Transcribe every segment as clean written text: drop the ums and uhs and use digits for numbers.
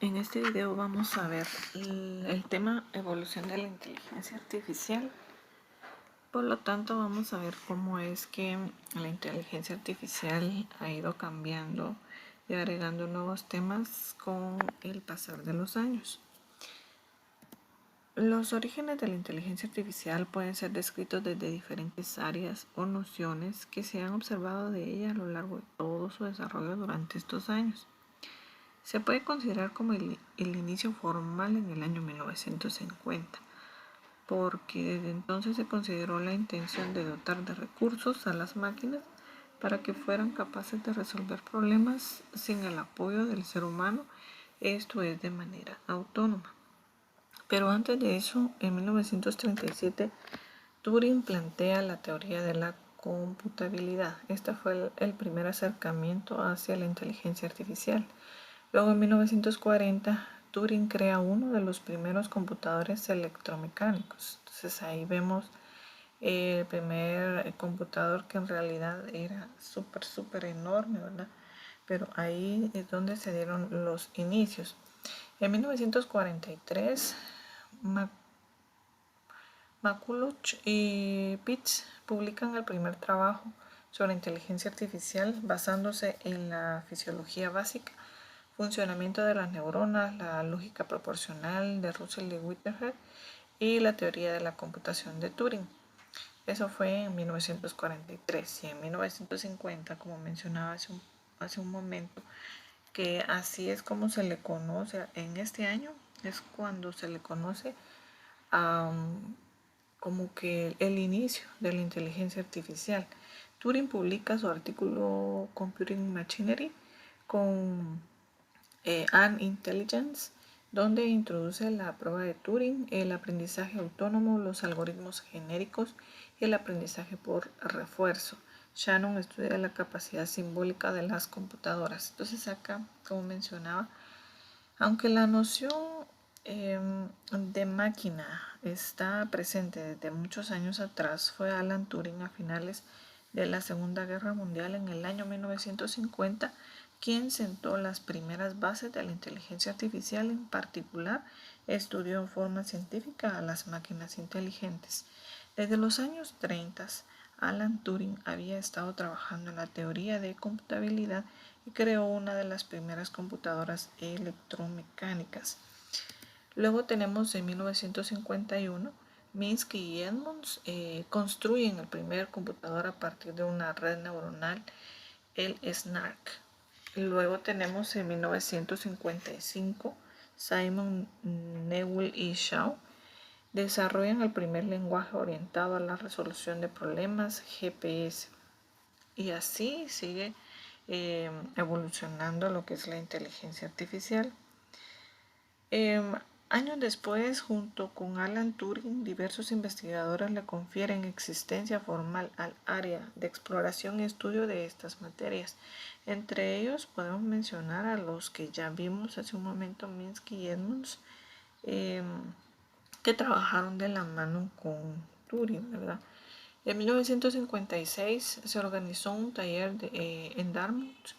En este video vamos a ver el tema evolución de la inteligencia artificial. Por lo tanto, vamos a ver cómo es que la inteligencia artificial ha ido cambiando y agregando nuevos temas con el pasar de los años. Los orígenes de la inteligencia artificial pueden ser descritos desde diferentes áreas o nociones que se han observado de ella a lo largo de todo su desarrollo durante estos años. Se puede considerar como el inicio formal en el año 1950, porque desde entonces se consideró la intención de dotar de recursos a las máquinas para que fueran capaces de resolver problemas sin el apoyo del ser humano, esto es de manera autónoma. Pero antes de eso, en 1937, Turing plantea la teoría de la computabilidad. Este fue el primer acercamiento hacia la inteligencia artificial. Luego, en 1940, Turing crea uno de los primeros computadores electromecánicos. Entonces ahí vemos el primer computador que en realidad era súper enorme, ¿verdad? Pero ahí es donde se dieron los inicios. En 1943, McCulloch y Pitts publican el primer trabajo sobre inteligencia artificial basándose en la fisiología básica, funcionamiento de las neuronas, la lógica proporcional de Russell y Whittaker y la teoría de la computación de Turing. Eso fue en 1943 y en 1950, como mencionaba hace un momento, que así es como se le conoce en este año, es cuando se le conoce como que el inicio de la inteligencia artificial. Turing publica su artículo Computing Machinery con An Intelligence, donde introduce la prueba de Turing, el aprendizaje autónomo, los algoritmos genéricos y el aprendizaje por refuerzo. Shannon estudia la capacidad simbólica de las computadoras. Entonces acá, como mencionaba, aunque la noción de máquina está presente desde muchos años atrás, fue Alan Turing a finales de la Segunda Guerra Mundial en el año 1950 quien sentó las primeras bases de la inteligencia artificial. En particular, estudió en forma científica a las máquinas inteligentes. Desde los años 30, Alan Turing había estado trabajando en la teoría de computabilidad y creó una de las primeras computadoras electromecánicas. Luego tenemos en 1951, Minsky y Edmonds construyen el primer computador a partir de una red neuronal, el SNARC. Luego tenemos en 1955, Simon Newell y Shaw desarrollan el primer lenguaje orientado a la resolución de problemas, GPS. Y así sigue evolucionando lo que es la inteligencia artificial. Años después, junto con Alan Turing, diversos investigadores le confieren existencia formal al área de exploración y estudio de estas materias. Entre ellos podemos mencionar a los que ya vimos hace un momento, Minsky y Edmonds, que trabajaron de la mano con Turing, ¿verdad? En 1956 se organizó un taller en Dartmouth,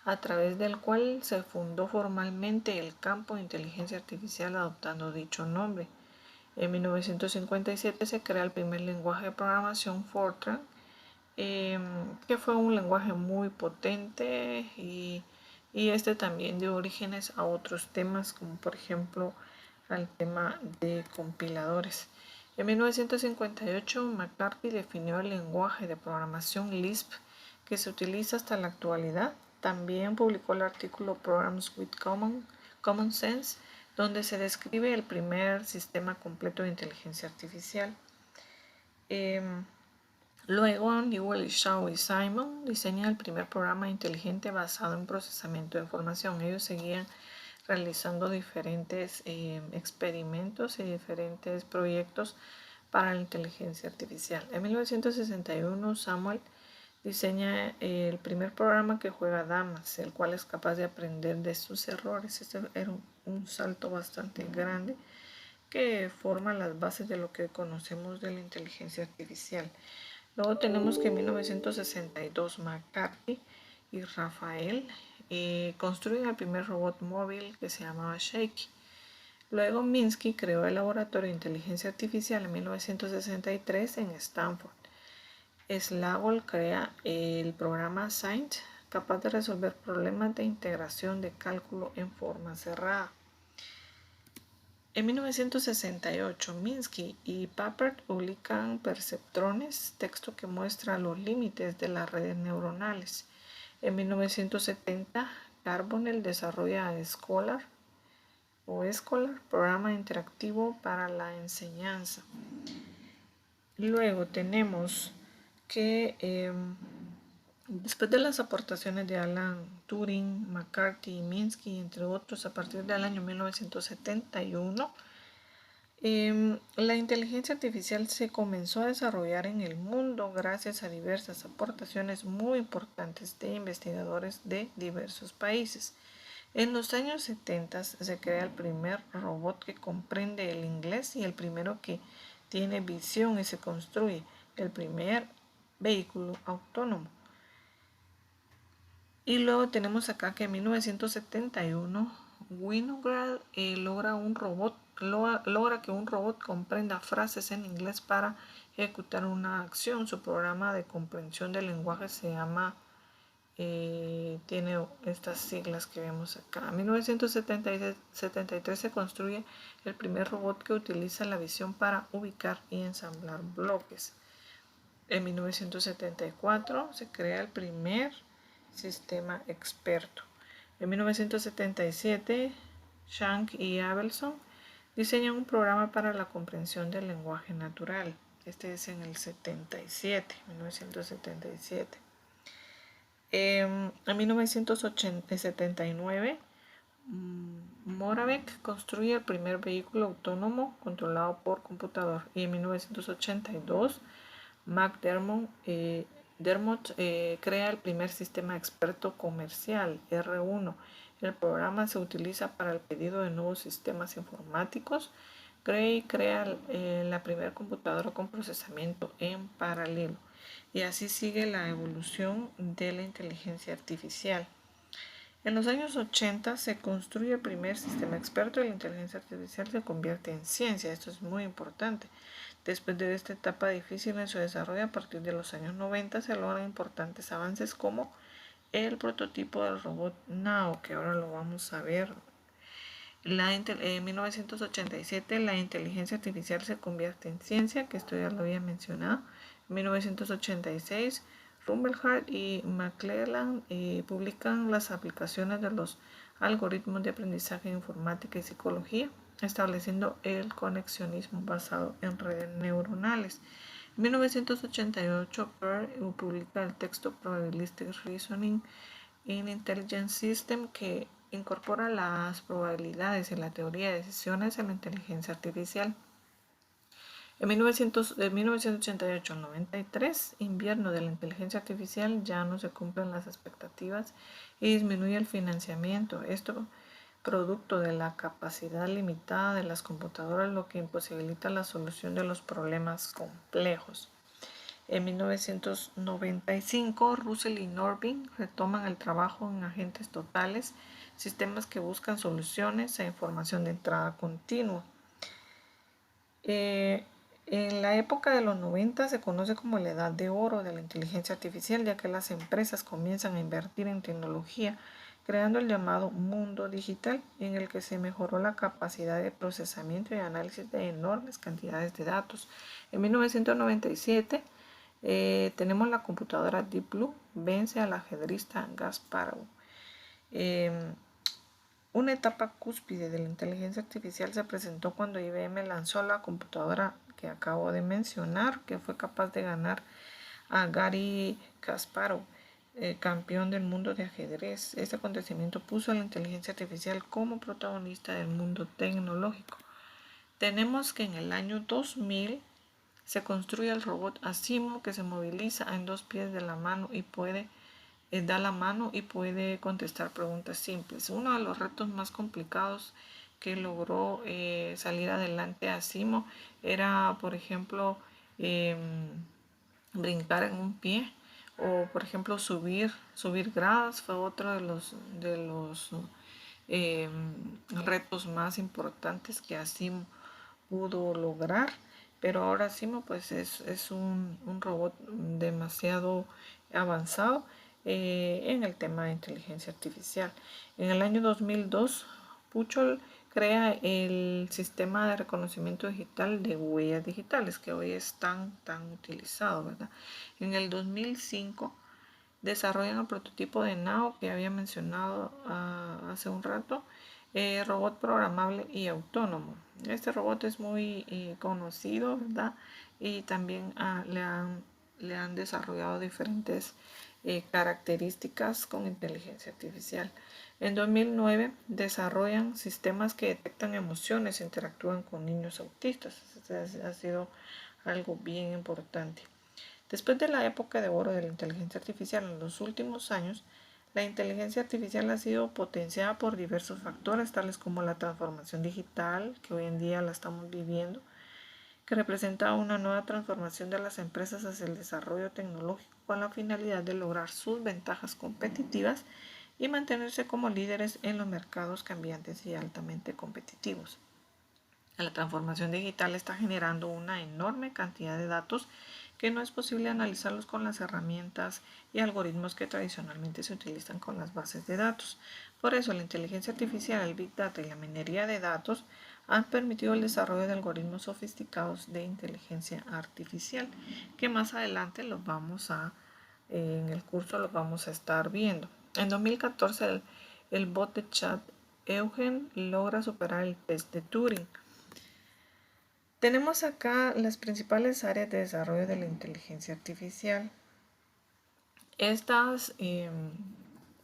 a través del cual se fundó formalmente el campo de inteligencia artificial adoptando dicho nombre. En 1957 se crea el primer lenguaje de programación Fortran, que fue un lenguaje muy potente y este también dio orígenes a otros temas como por ejemplo al tema de compiladores. En 1958 McCarthy definió el lenguaje de programación Lisp que se utiliza hasta la actualidad. También publicó el artículo Programs with Common Sense, donde se describe el primer sistema completo de inteligencia artificial. Luego, Newell, Shaw y Simon diseñan el primer programa inteligente basado en procesamiento de información. Ellos seguían realizando diferentes experimentos y diferentes proyectos para la inteligencia artificial. En 1961, Samuel diseña el primer programa que juega damas, el cual es capaz de aprender de sus errores. Este era un salto bastante grande que forma las bases de lo que conocemos de la inteligencia artificial. Luego tenemos que en 1962 McCarthy y Rafael construyen el primer robot móvil que se llamaba Shaky. Luego Minsky creó el laboratorio de inteligencia artificial en 1963 en Stanford. Slagle crea el programa Scient, capaz de resolver problemas de integración de cálculo en forma cerrada. En 1968, Minsky y Papert publican Perceptrones, texto que muestra los límites de las redes neuronales. En 1970, Carbonell desarrolla Scholar, programa interactivo para la enseñanza. Luego tenemos que después de las aportaciones de Alan Turing, McCarthy y Minsky, entre otros, a partir del año 1971, la inteligencia artificial se comenzó a desarrollar en el mundo gracias a diversas aportaciones muy importantes de investigadores de diversos países. En los años 70 se crea el primer robot que comprende el inglés y el primero que tiene visión y se construye el primer vehículo autónomo. Y luego tenemos acá que en 1971 Winograd logra que un robot comprenda frases en inglés para ejecutar una acción. Su programa de comprensión del lenguaje se llama, tiene estas siglas que vemos acá. En 1973 se construye el primer robot que utiliza la visión para ubicar y ensamblar bloques. En 1974 se crea el primer sistema experto. En 1977, Shank y Abelson diseñan un programa para la comprensión del lenguaje natural. Este es en el 1977. En 1979, Moravec construye el primer vehículo autónomo controlado por computador. Y en 1982, McDermott crea el primer sistema experto comercial, R1. El programa se utiliza para el pedido de nuevos sistemas informáticos. Gray crea la primera computadora con procesamiento en paralelo. Y así sigue la evolución de la inteligencia artificial. En los años 80 se construye el primer sistema experto y la inteligencia artificial se convierte en ciencia. Esto es muy importante. Después de esta etapa difícil en su desarrollo, a partir de los años 90 se logran importantes avances como el prototipo del robot Nao, que ahora lo vamos a ver. En 1987 la inteligencia artificial se convierte en ciencia, que esto ya lo había mencionado. En 1986 Rumelhart y McClelland publican las aplicaciones de los algoritmos de aprendizaje en informática y psicología, estableciendo el conexionismo basado en redes neuronales. En 1988, Peirce publica el texto Probabilistic Reasoning in Intelligent Systems, que incorpora las probabilidades y la teoría de decisiones en la inteligencia artificial. De 1988 al 93, invierno de la inteligencia artificial, ya no se cumplen las expectativas y disminuye el financiamiento. Esto producto de la capacidad limitada de las computadoras, lo que imposibilita la solución de los problemas complejos. En 1995, Russell y Norvin retoman el trabajo en agentes totales, sistemas que buscan soluciones a información de entrada continua. En la época de los 90 se conoce como la edad de oro de la inteligencia artificial, ya que las empresas comienzan a invertir en tecnología, creando el llamado mundo digital, en el que se mejoró la capacidad de procesamiento y análisis de enormes cantidades de datos. En 1997 tenemos la computadora Deep Blue, vence al ajedrecista Kasparov. Una etapa cúspide de la inteligencia artificial se presentó cuando IBM lanzó la computadora que acabo de mencionar, que fue capaz de ganar a Garry Kasparov, campeón del mundo de ajedrez. Este acontecimiento puso a la inteligencia artificial como protagonista del mundo tecnológico. Tenemos que en el año 2000 se construye el robot Asimo, que se moviliza en dos pies de la mano y da la mano y puede contestar preguntas simples. Uno de los retos más complicados que logró salir adelante Asimo era, por ejemplo, brincar en un pie O por ejemplo subir gradas fue otro de los retos más importantes que Asim pudo lograr. Pero ahora Simo pues es un robot demasiado avanzado en el tema de inteligencia artificial. En el año 2002, Puchol crea el sistema de reconocimiento digital de huellas digitales, que hoy es tan utilizado, ¿verdad? En el 2005 desarrollan el prototipo de Nao que había mencionado hace un rato, robot programable y autónomo. Este robot es muy conocido, ¿verdad? Y también le han desarrollado diferentes características con inteligencia artificial. En 2009 desarrollan sistemas que detectan emociones e interactúan con niños autistas. Ha sido algo bien importante. Después de la época de oro de la inteligencia artificial en los últimos años, la inteligencia artificial ha sido potenciada por diversos factores, tales como la transformación digital, que hoy en día la estamos viviendo, que representa una nueva transformación de las empresas hacia el desarrollo tecnológico con la finalidad de lograr sus ventajas competitivas y mantenerse como líderes en los mercados cambiantes y altamente competitivos. La transformación digital está generando una enorme cantidad de datos que no es posible analizarlos con las herramientas y algoritmos que tradicionalmente se utilizan con las bases de datos. Por eso, la inteligencia artificial, el Big Data y la minería de datos han permitido el desarrollo de algoritmos sofisticados de inteligencia artificial, que más adelante en el curso los vamos a estar viendo. En 2014, el bot de chat Eugen logra superar el test de Turing. Tenemos acá las principales áreas de desarrollo de la inteligencia artificial. Estas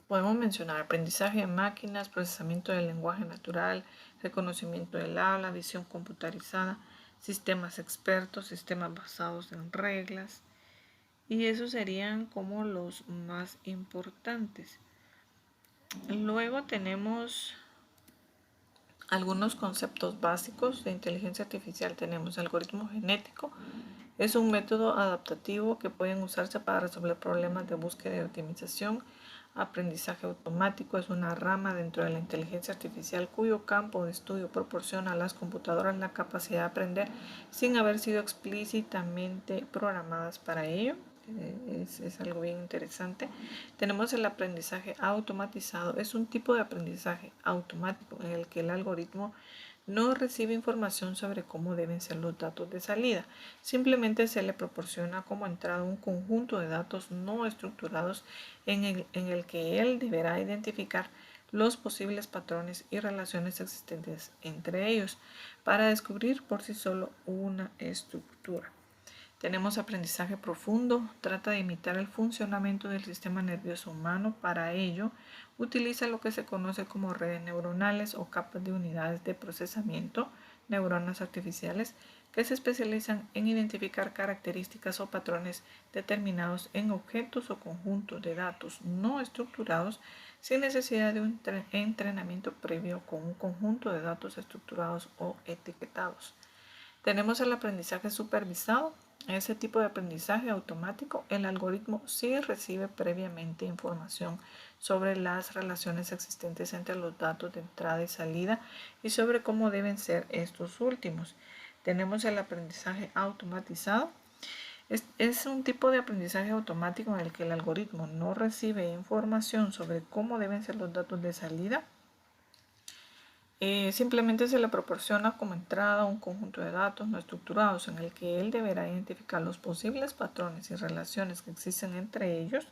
podemos mencionar aprendizaje de máquinas, procesamiento del lenguaje natural, reconocimiento del habla, visión computarizada, sistemas expertos, sistemas basados en reglas. Y esos serían como los más importantes. Luego tenemos algunos conceptos básicos de inteligencia artificial. Tenemos algoritmo genético. Es un método adaptativo que pueden usarse para resolver problemas de búsqueda y optimización. Aprendizaje automático es una rama dentro de la inteligencia artificial cuyo campo de estudio proporciona a las computadoras la capacidad de aprender sin haber sido explícitamente programadas para ello. Es algo bien interesante. Tenemos el aprendizaje automatizado. Es un tipo de aprendizaje automático en el que el algoritmo no recibe información sobre cómo deben ser los datos de salida. Simplemente se le proporciona como entrada un conjunto de datos no estructurados en el que él deberá identificar los posibles patrones y relaciones existentes entre ellos para descubrir por sí solo una estructura. Tenemos aprendizaje profundo, trata de imitar el funcionamiento del sistema nervioso humano. Para ello, utiliza lo que se conoce como redes neuronales o capas de unidades de procesamiento, neuronas artificiales, que se especializan en identificar características o patrones determinados en objetos o conjuntos de datos no estructurados sin necesidad de un entrenamiento previo con un conjunto de datos estructurados o etiquetados. Tenemos el aprendizaje supervisado. En ese tipo de aprendizaje automático, el algoritmo sí recibe previamente información sobre las relaciones existentes entre los datos de entrada y salida y sobre cómo deben ser estos últimos. Tenemos el aprendizaje automatizado. Es un tipo de aprendizaje automático en el que el algoritmo no recibe información sobre cómo deben ser los datos de salida. Simplemente se le proporciona como entrada un conjunto de datos no estructurados en el que él deberá identificar los posibles patrones y relaciones que existen entre ellos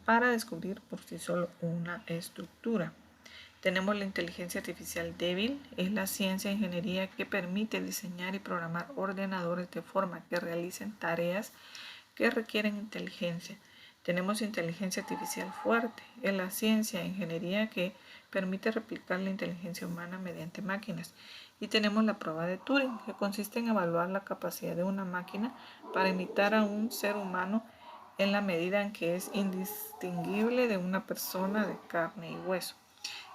para descubrir por sí solo una estructura. Tenemos la inteligencia artificial débil. Es la ciencia e ingeniería que permite diseñar y programar ordenadores de forma que realicen tareas que requieren inteligencia. Tenemos inteligencia artificial fuerte. Es la ciencia e ingeniería que permite replicar la inteligencia humana mediante máquinas. Y tenemos la prueba de Turing, que consiste en evaluar la capacidad de una máquina para imitar a un ser humano en la medida en que es indistinguible de una persona de carne y hueso.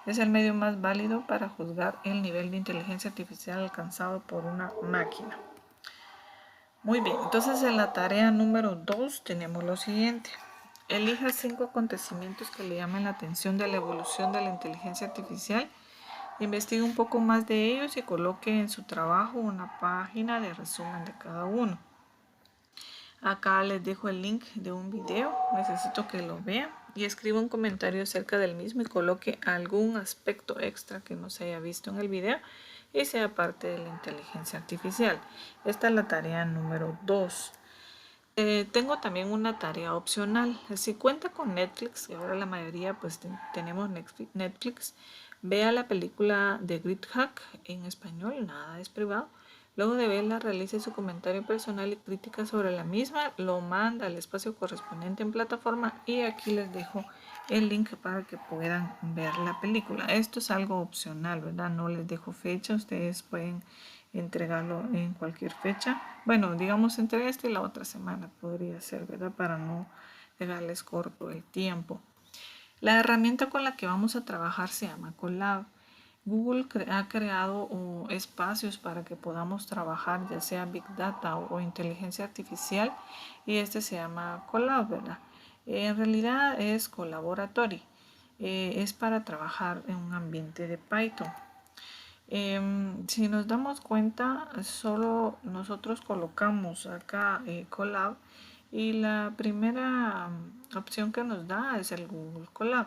Es el medio más válido para juzgar el nivel de inteligencia artificial alcanzado por una máquina. Muy bien, entonces en la tarea número 2 tenemos lo siguiente. Elija 5 acontecimientos que le llamen la atención de la evolución de la inteligencia artificial. Investigue un poco más de ellos y coloque en su trabajo una página de resumen de cada uno. Acá les dejo el link de un video, necesito que lo vean y escriba un comentario acerca del mismo y coloque algún aspecto extra que no se haya visto en el video y sea parte de la inteligencia artificial. Esta es la tarea número 2. Tengo también una tarea opcional. Si cuenta con Netflix, y ahora la mayoría pues tenemos Netflix, vea la película de Grid Hack en español, nada es privado. Luego de verla, realice su comentario personal y crítica sobre la misma, lo manda al espacio correspondiente en plataforma y aquí les dejo el link para que puedan ver la película. Esto es algo opcional, ¿verdad? No les dejo fecha, ustedes pueden entregarlo en cualquier fecha. Bueno, digamos entre esta y la otra semana podría ser, ¿verdad? Para no dejarles corto el tiempo. La herramienta con la que vamos a trabajar se llama Colab. Google ha creado espacios para que podamos trabajar ya sea Big Data o inteligencia artificial y este se llama Colab, ¿verdad? En realidad es Collaboratory. Es para trabajar en un ambiente de Python. Si nos damos cuenta, solo nosotros colocamos acá Colab y la primera opción que nos da es el Google Colab.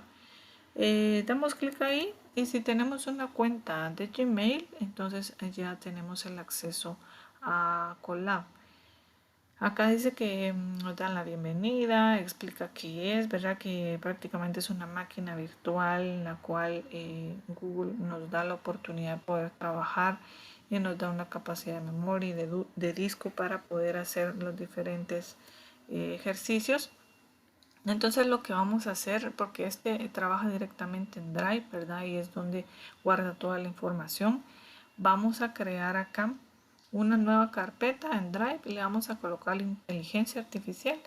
Damos clic ahí y si tenemos una cuenta de Gmail, entonces ya tenemos el acceso a Colab. Acá dice que nos dan la bienvenida, explica qué es, ¿verdad? Que prácticamente es una máquina virtual en la cual Google nos da la oportunidad de poder trabajar y nos da una capacidad de memoria y de disco para poder hacer los diferentes ejercicios. Entonces lo que vamos a hacer, porque este trabaja directamente en Drive, ¿verdad? Y es donde guarda toda la información. Vamos a crear acá una nueva carpeta en Drive y le vamos a colocar la inteligencia artificial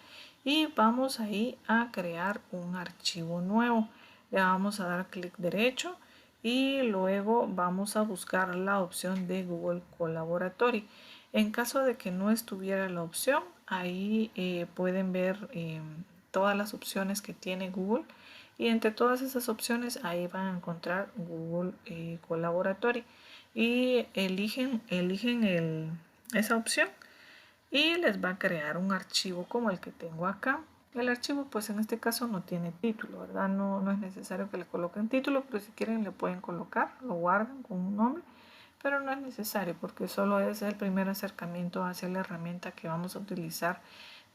y vamos ahí a crear un archivo nuevo. Le vamos a dar clic derecho y luego vamos a buscar la opción de Google Collaboratory. En caso de que no estuviera la opción, ahí pueden ver todas las opciones que tiene Google y entre todas esas opciones ahí van a encontrar Google Collaboratory y eligen esa opción y les va a crear un archivo como el que tengo acá. El archivo pues en este caso no tiene título, ¿verdad? No es necesario que le coloquen título, pero si quieren le pueden colocar, lo guardan con un nombre, pero no es necesario porque solo es el primer acercamiento hacia la herramienta que vamos a utilizar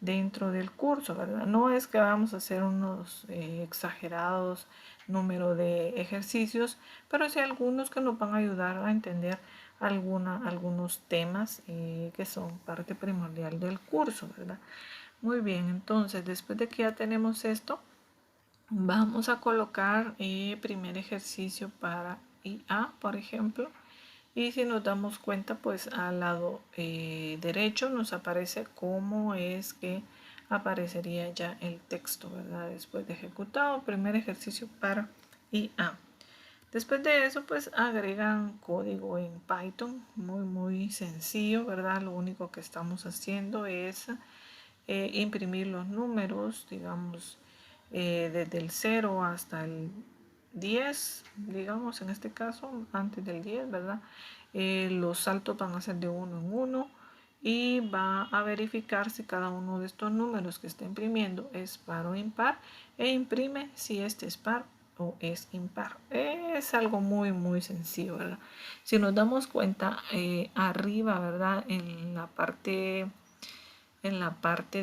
dentro del curso, ¿verdad? No es que vamos a hacer unos exagerados número de ejercicios, pero sí algunos que nos van a ayudar a entender algunos temas que son parte primordial del curso, ¿verdad? Muy bien, entonces después de que ya tenemos esto, vamos a colocar el primer ejercicio para IA, por ejemplo. Y si nos damos cuenta, pues al lado derecho nos aparece cómo es que aparecería ya el texto, ¿verdad? Después de ejecutado, primer ejercicio para IA. Después de eso, pues agregan código en Python, muy sencillo, ¿verdad? Lo único que estamos haciendo es imprimir los números, digamos, desde el 0 hasta el 10, digamos, en este caso, antes del 10, ¿verdad? Los saltos van a ser de uno en uno y va a verificar si cada uno de estos números que está imprimiendo es par o impar e imprime si este es par o es impar. Es algo muy sencillo, ¿verdad? Si nos damos cuenta, arriba, ¿verdad? En la parte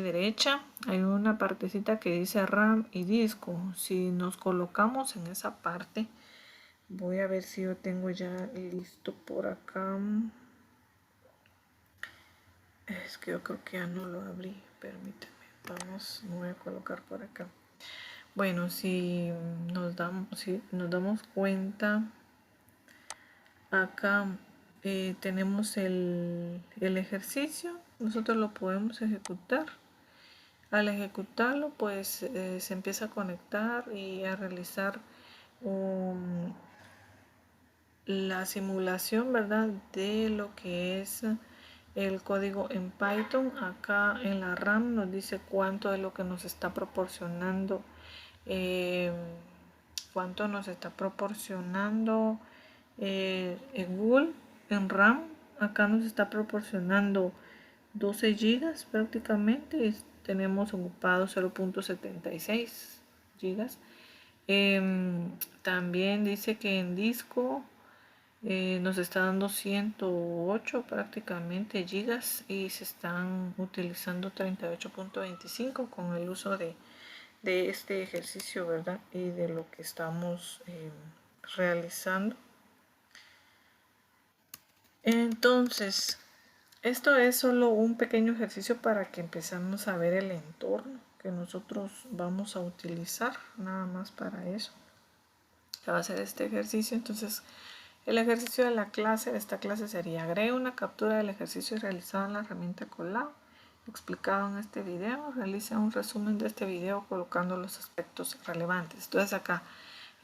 derecha hay una partecita que dice RAM y disco. Si nos colocamos en esa parte, voy a ver si yo tengo ya listo por acá. Es que yo creo que ya no lo abrí, permítame. Vamos, me voy a colocar por acá. Bueno, si nos damos cuenta, acá tenemos el ejercicio. Nosotros lo podemos ejecutar. Al ejecutarlo, pues se empieza a conectar y a realizar la simulación, ¿verdad? De lo que es el código en Python. Acá en la RAM nos dice cuánto es lo que nos está proporcionando, en Google en RAM. Acá nos está proporcionando 12 gigas prácticamente, y tenemos ocupado 0.76 gigas. También dice que en disco nos está dando 108 prácticamente gigas, y se están utilizando 38.25 con el uso de este ejercicio, ¿verdad? Y de lo que estamos realizando. Entonces, esto es solo un pequeño ejercicio para que empezamos a ver el entorno que nosotros vamos a utilizar, nada más para eso. Se va a hacer este ejercicio. Entonces, el ejercicio de esta clase sería: agregue una captura del ejercicio realizado en la herramienta Colab explicado en este video. Realice un resumen de este video colocando los aspectos relevantes. Entonces acá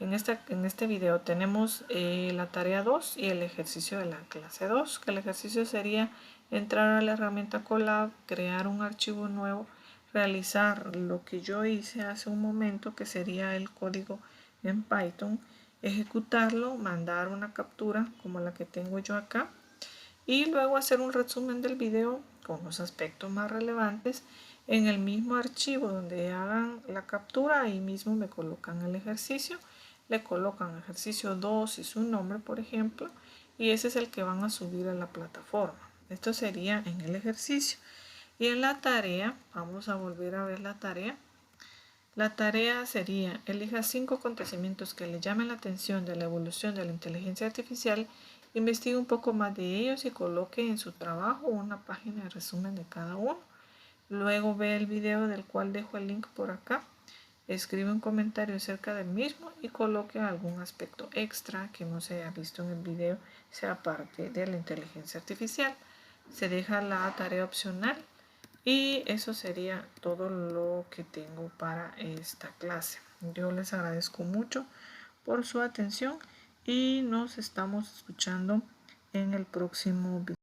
en este video tenemos la tarea 2 y el ejercicio de la clase 2, que el ejercicio sería entrar a la herramienta Colab, crear un archivo nuevo, realizar lo que yo hice hace un momento, que sería el código en Python, ejecutarlo, mandar una captura como la que tengo yo acá, y luego hacer un resumen del video con los aspectos más relevantes en el mismo archivo donde hagan la captura. Ahí mismo me colocan el ejercicio, le colocan ejercicio 2 y su nombre, por ejemplo, y ese es el que van a subir a la plataforma. Esto sería en el ejercicio. Y en la tarea, vamos a volver a ver la tarea. La tarea sería: elija 5 acontecimientos que le llamen la atención de la evolución de la inteligencia artificial, investigue un poco más de ellos y coloque en su trabajo una página de resumen de cada uno. Luego ve el video, del cual dejo el link por acá, escribe un comentario acerca del mismo y coloque algún aspecto extra que no se haya visto en el video, sea parte de la inteligencia artificial. Se deja la tarea opcional. Y eso sería todo lo que tengo para esta clase. Yo les agradezco mucho por su atención y nos estamos escuchando en el próximo video.